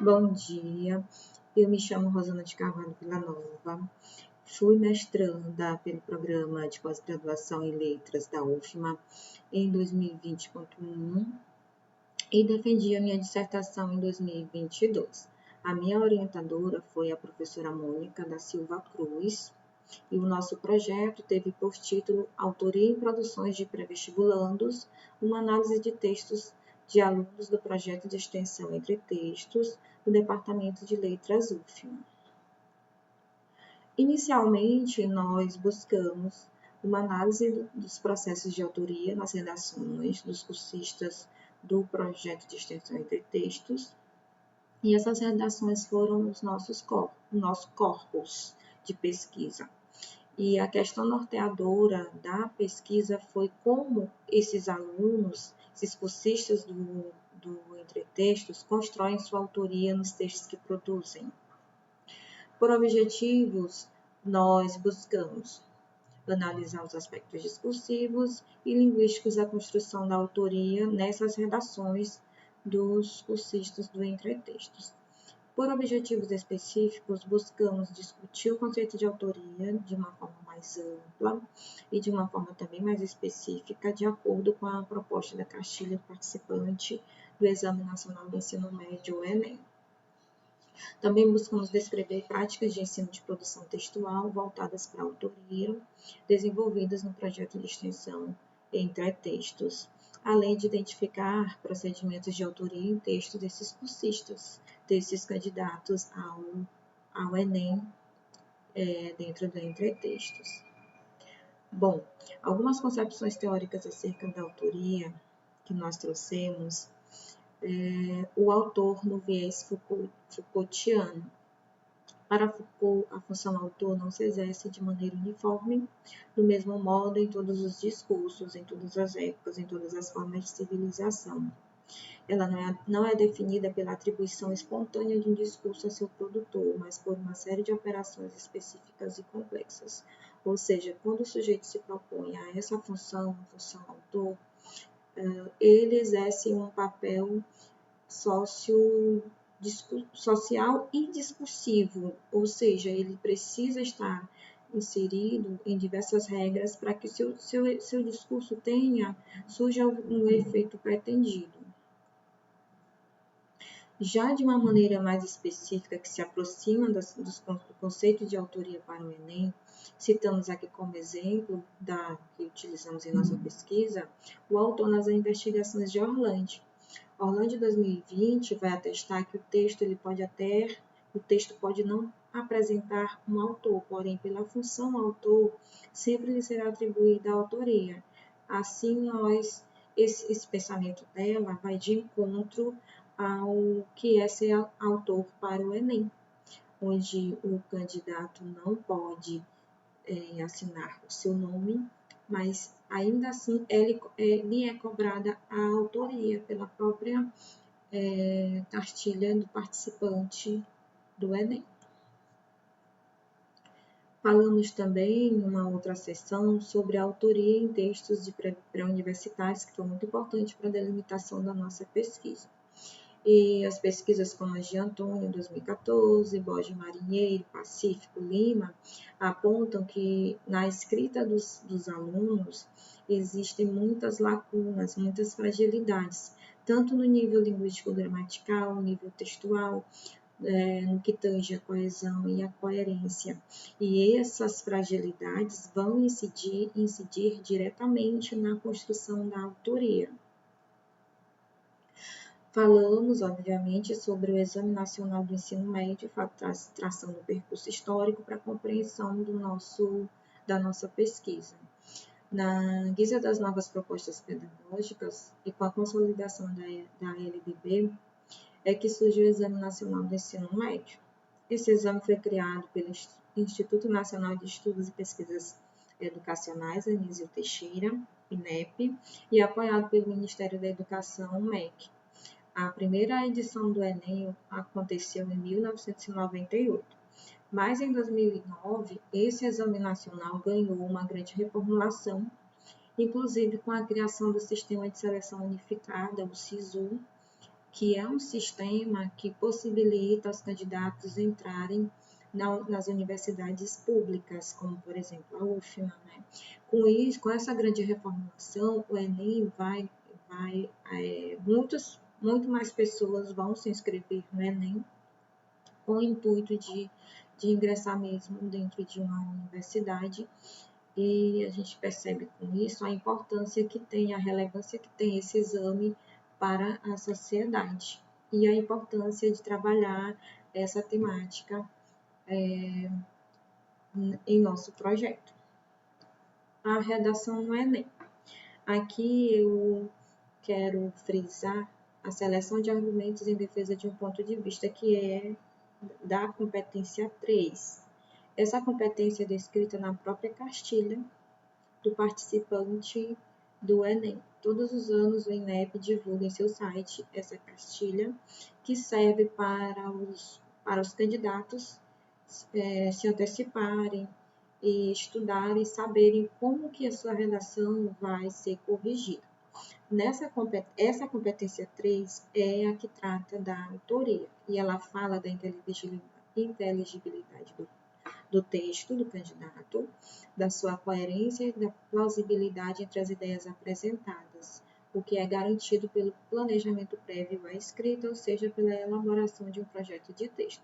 Bom dia, eu me chamo Rosana de Carvalho Villanova, fui mestranda pelo Programa de Pós-Graduação em Letras da UFMA em 2020.1 e defendi a minha dissertação em 2022. A minha orientadora foi a professora Mônica da Silva Cruz e o nosso projeto teve por título Autoria em Produções de Pré-Vestibulandos, uma análise de textos de alunos do projeto de extensão Entre Textos do Departamento de Letras UFMA. Inicialmente, nós buscamos uma análise dos processos de autoria nas redações dos cursistas do projeto de extensão Entre Textos, e essas redações foram o nosso corpus de pesquisa. E a questão norteadora da pesquisa foi como esses alunos, esses cursistas do Entre Textos, constroem sua autoria nos textos que produzem. Por objetivos, nós buscamos analisar os aspectos discursivos e linguísticos da construção da autoria nessas redações dos cursistas do Entre Textos. Por objetivos específicos, buscamos discutir o conceito de autoria de uma forma mais ampla e de uma forma também mais específica, de acordo com a proposta da cartilha participante do Exame Nacional do Ensino Médio, o Enem. Também buscamos descrever práticas de ensino de produção textual voltadas para a autoria, desenvolvidas no projeto de extensão Entre Textos, além de identificar procedimentos de autoria em texto desses cursistas, desses candidatos ao Enem dentro do Entre Textos. Bom, algumas concepções teóricas acerca da autoria que nós trouxemos, o autor no viés Foucaultiano. Para Foucault, a função autor não se exerce de maneira uniforme, do mesmo modo em todos os discursos, em todas as épocas, em todas as formas de civilização. Ela não é definida pela atribuição espontânea de um discurso a seu produtor, mas por uma série de operações específicas e complexas. Ou seja, quando o sujeito se propõe a essa função autor, ele exerce um papel social e discursivo, ou seja, ele precisa estar inserido em diversas regras para que seu discurso surja um efeito pretendido. Já de uma maneira mais específica, que se aproxima do conceito de autoria para o Enem, citamos aqui como exemplo que utilizamos em nossa pesquisa, o autor nas investigações de Orlandi. Orlandi 2020 vai atestar que o texto pode não apresentar um autor, porém, pela função autor, sempre lhe será atribuída a autoria. Assim, esse pensamento dela vai de encontro ao que é ser autor para o Enem, onde o candidato não pode assinar o seu nome, mas ainda assim lhe é cobrada a autoria pela própria cartilha do participante do Enem. Falamos também em uma outra sessão sobre a autoria em textos de pré-universitários, que foi muito importante para a delimitação da nossa pesquisa. E as pesquisas como as de Antônio, 2014, Borges Marinheiro, Pacífico, Lima, apontam que na escrita dos alunos existem muitas lacunas, muitas fragilidades, tanto no nível linguístico-gramatical, no nível textual, no que tange a coesão e a coerência. E essas fragilidades vão incidir diretamente na construção da autoria. Falamos, obviamente, sobre o Exame Nacional do Ensino Médio, traçando o percurso histórico para a compreensão da nossa pesquisa. Na guisa das novas propostas pedagógicas e com a consolidação da LDB, é que surgiu o Exame Nacional do Ensino Médio. Esse exame foi criado pelo Instituto Nacional de Estudos e Pesquisas Educacionais, Anísio Teixeira, INEP, e apoiado pelo Ministério da Educação, MEC. A primeira edição do Enem aconteceu em 1998, mas em 2009 esse exame nacional ganhou uma grande reformulação, inclusive com a criação do Sistema de Seleção Unificada, o SISU, que é um sistema que possibilita aos candidatos entrarem nas universidades públicas, como, por exemplo, a UFMA, né? Com isso, com essa grande reformulação, o Enem muito mais pessoas vão se inscrever no Enem com o intuito de ingressar mesmo dentro de uma universidade, e a gente percebe com isso a importância que tem, a relevância que tem esse exame para a sociedade e a importância de trabalhar essa temática em nosso projeto. A redação no Enem. Aqui eu quero frisar a seleção de argumentos em defesa de um ponto de vista que é da competência 3. Essa competência é descrita na própria cartilha do participante do Enem. Todos os anos o INEP divulga em seu site essa cartilha que serve para os candidatos se anteciparem e estudarem, saberem como que a sua redação vai ser corrigida. Essa competência 3 é a que trata da autoria, e ela fala da inteligibilidade do texto do candidato, da sua coerência e da plausibilidade entre as ideias apresentadas, o que é garantido pelo planejamento prévio à escrita, ou seja, pela elaboração de um projeto de texto.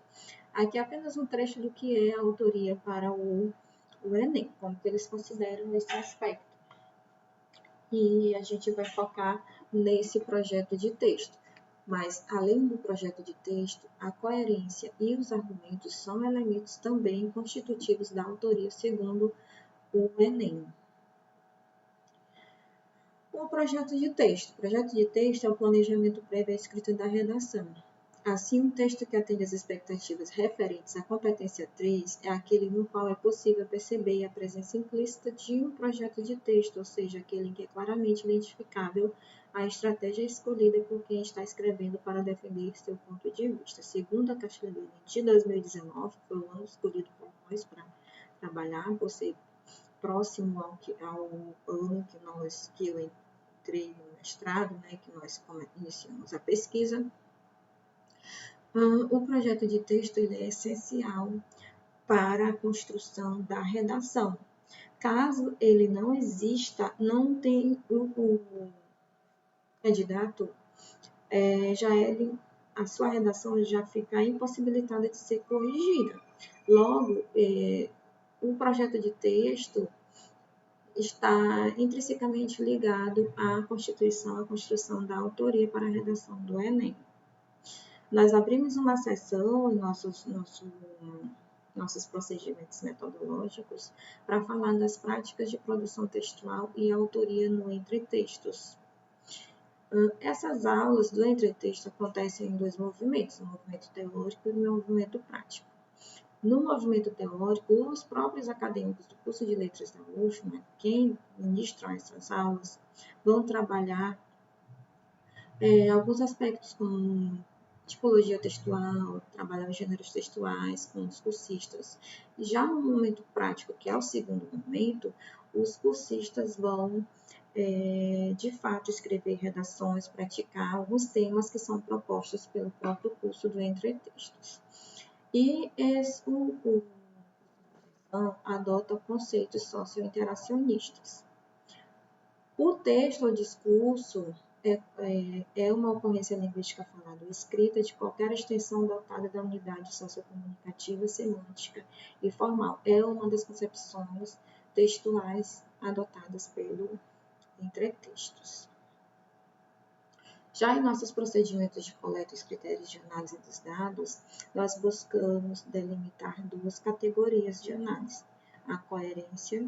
Aqui é apenas um trecho do que é a autoria para o Enem, como que eles consideram esse aspecto. E a gente vai focar nesse projeto de texto. Mas, além do projeto de texto, a coerência e os argumentos são elementos também constitutivos da autoria, segundo o Enem. O projeto de texto. O projeto de texto é o planejamento prévio à escrita da redação. Assim, um texto que atende às expectativas referentes à competência 3 é aquele no qual é possível perceber a presença implícita de um projeto de texto, ou seja, aquele em que é claramente identificável a estratégia escolhida por quem está escrevendo para defender seu ponto de vista. Segundo a cartilha do Enem de 2019, que foi o ano escolhido por nós para trabalhar, por ser próximo ao ano que eu entrei no mestrado, né, que nós iniciamos a pesquisa. O projeto de texto ele é essencial para a construção da redação. Caso ele não exista, não tem o candidato, a sua redação já fica impossibilitada de ser corrigida. Logo, o projeto de texto está intrinsecamente ligado à construção da autoria para a redação do Enem. Nós abrimos uma seção em nossos procedimentos metodológicos para falar das práticas de produção textual e autoria no entretextos. Essas aulas do entretexto acontecem em dois movimentos, o movimento teórico e o movimento prático. No movimento teórico, os próprios acadêmicos do curso de letras da UFMA, quem ministram essas aulas, vão trabalhar alguns aspectos como tipologia textual, trabalhar os gêneros textuais com os cursistas. Já no momento prático, que é o segundo momento, os cursistas vão, de fato, escrever redações, praticar alguns temas que são propostos pelo próprio curso do Entretextos. E o adota conceitos socio-interacionistas. O texto ou discurso é uma ocorrência linguística falada ou escrita de qualquer extensão dotada da unidade sociocomunicativa, semântica e formal. É uma das concepções textuais adotadas pelo Entretextos. Já em nossos procedimentos de coleta e os critérios de análise dos dados, nós buscamos delimitar duas categorias de análise: a coerência,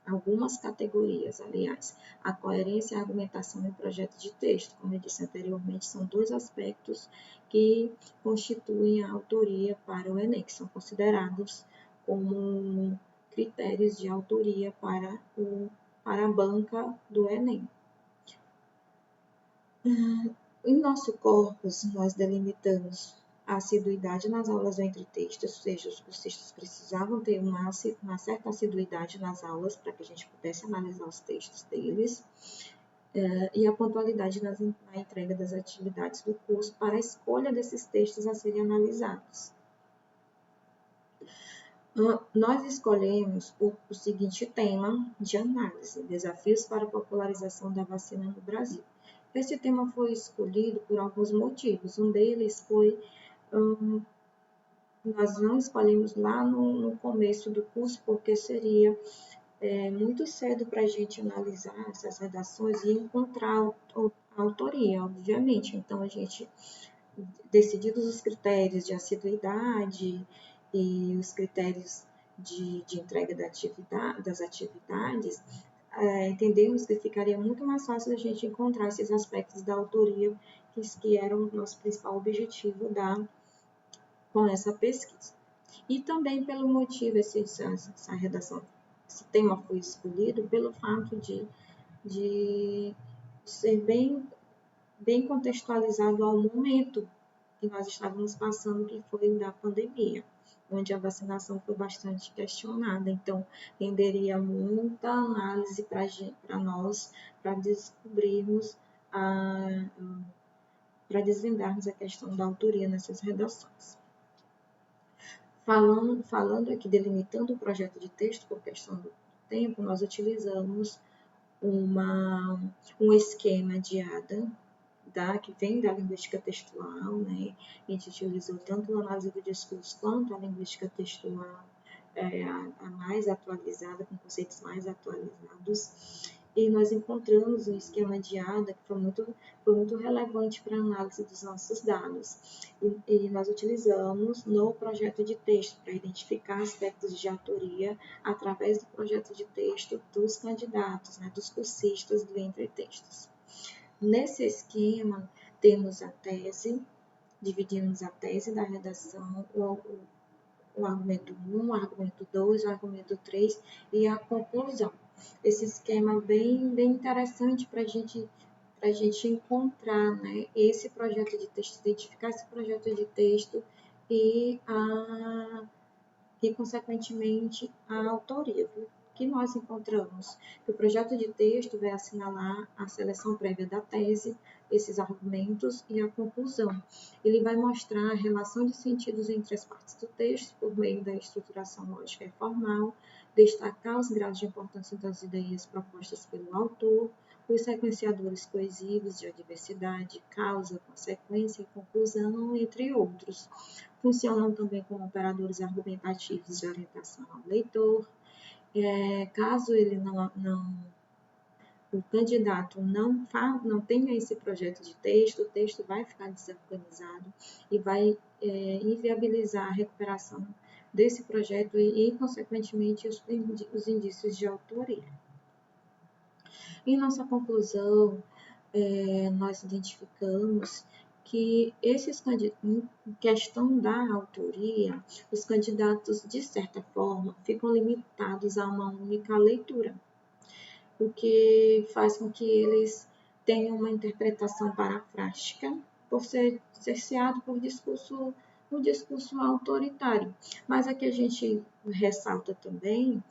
algumas categorias, aliás, a coerência, a argumentação e o projeto de texto. Como eu disse anteriormente, são dois aspectos que constituem a autoria para o Enem, que são considerados como critérios de autoria para a banca do Enem. Em nosso corpus, nós delimitamos a assiduidade nas aulas do entretexto, ou seja, os cursistas precisavam ter uma certa assiduidade nas aulas para que a gente pudesse analisar os textos deles. e a pontualidade na entrega das atividades do curso para a escolha desses textos a serem analisados. Nós escolhemos o seguinte tema de análise: desafios para a popularização da vacina no Brasil. Esse tema foi escolhido por alguns motivos. Um deles foi, nós não escolhemos lá no começo do curso, porque seria muito cedo para a gente analisar essas redações e encontrar a autoria, obviamente. Então, a gente, decididos os critérios de assiduidade e os critérios de entrega das atividades, entendemos que ficaria muito mais fácil a gente encontrar esses aspectos da autoria que eram o nosso principal objetivo com essa pesquisa. E também pelo motivo, essa redação, esse tema foi escolhido pelo fato de ser bem contextualizado ao momento que nós estávamos passando, que foi o da pandemia, onde a vacinação foi bastante questionada. Então, renderia muita análise para nós, para descobrirmos, para desvendarmos a questão da autoria nessas redações. Falando aqui, delimitando o projeto de texto por questão do tempo, nós utilizamos um esquema de ADA, que vem da linguística textual, né? A gente utilizou tanto a análise do discurso quanto a linguística textual, a mais atualizada, com conceitos mais atualizados. E nós encontramos um esquema de ADA que foi muito relevante para a análise dos nossos dados. E nós utilizamos no projeto de texto para identificar aspectos de autoria através do projeto de texto dos candidatos, né, dos cursistas do Entre Textos. Nesse esquema, temos a tese, dividimos a tese da redação, o argumento 1, o argumento 2, o argumento 3 e a conclusão. Esse esquema bem interessante para a gente encontrar, né, esse projeto de texto, identificar esse projeto de texto e consequentemente, a autoria. Que nós encontramos que o projeto de texto vai assinalar a seleção prévia da tese, esses argumentos e a conclusão. Ele vai mostrar a relação de sentidos entre as partes do texto por meio da estruturação lógica e formal, destacar os graus de importância das ideias propostas pelo autor, os sequenciadores coesivos de adversidade, causa, consequência e conclusão, entre outros. Funcionam também como operadores argumentativos de orientação ao leitor. Caso o candidato não tenha esse projeto de texto, o texto vai ficar desorganizado e vai inviabilizar a recuperação desse projeto e consequentemente, os indícios de autoria. Em nossa conclusão, nós identificamos que em questão da autoria, os candidatos, de certa forma, ficam limitados a uma única leitura, o que faz com que eles tenham uma interpretação parafrástica, por ser cerceado por um discurso autoritário. Mas aqui a gente ressalta também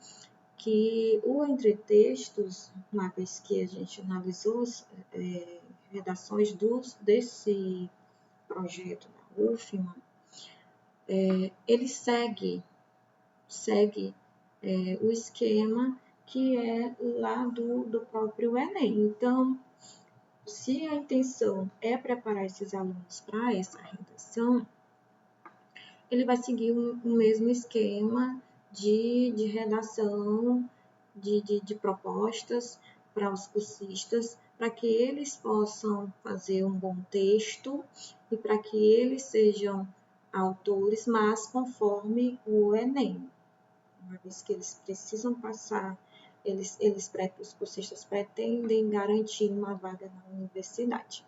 que o Entre Textos, uma vez que a gente analisou as redações desse projeto da UFMA, ele segue o esquema que é lá do próprio Enem. Então, se a intenção é preparar esses alunos para essa redação, ele vai seguir o mesmo esquema de redação, de propostas para os cursistas, para que eles possam fazer um bom texto e para que eles sejam autores, mas conforme o Enem. Uma vez que eles precisam passar, os cursistas pretendem garantir uma vaga na universidade.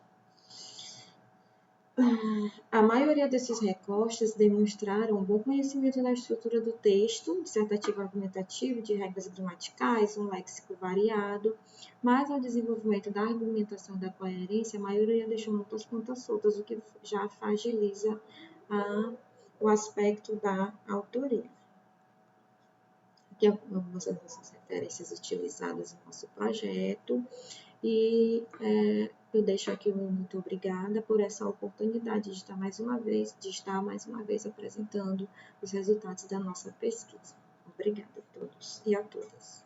A maioria desses recortes demonstraram um bom conhecimento da estrutura do texto, dissertativo argumentativo, de regras gramaticais, um léxico variado, mas ao desenvolvimento da argumentação e da coerência, a maioria deixou muitas pontas soltas, o que já fragiliza o aspecto da autoria. Aqui algumas das referências utilizadas no nosso projeto, E eu deixo aqui o meu muito obrigada por essa oportunidade de estar mais uma vez apresentando os resultados da nossa pesquisa. Obrigada a todos e a todas.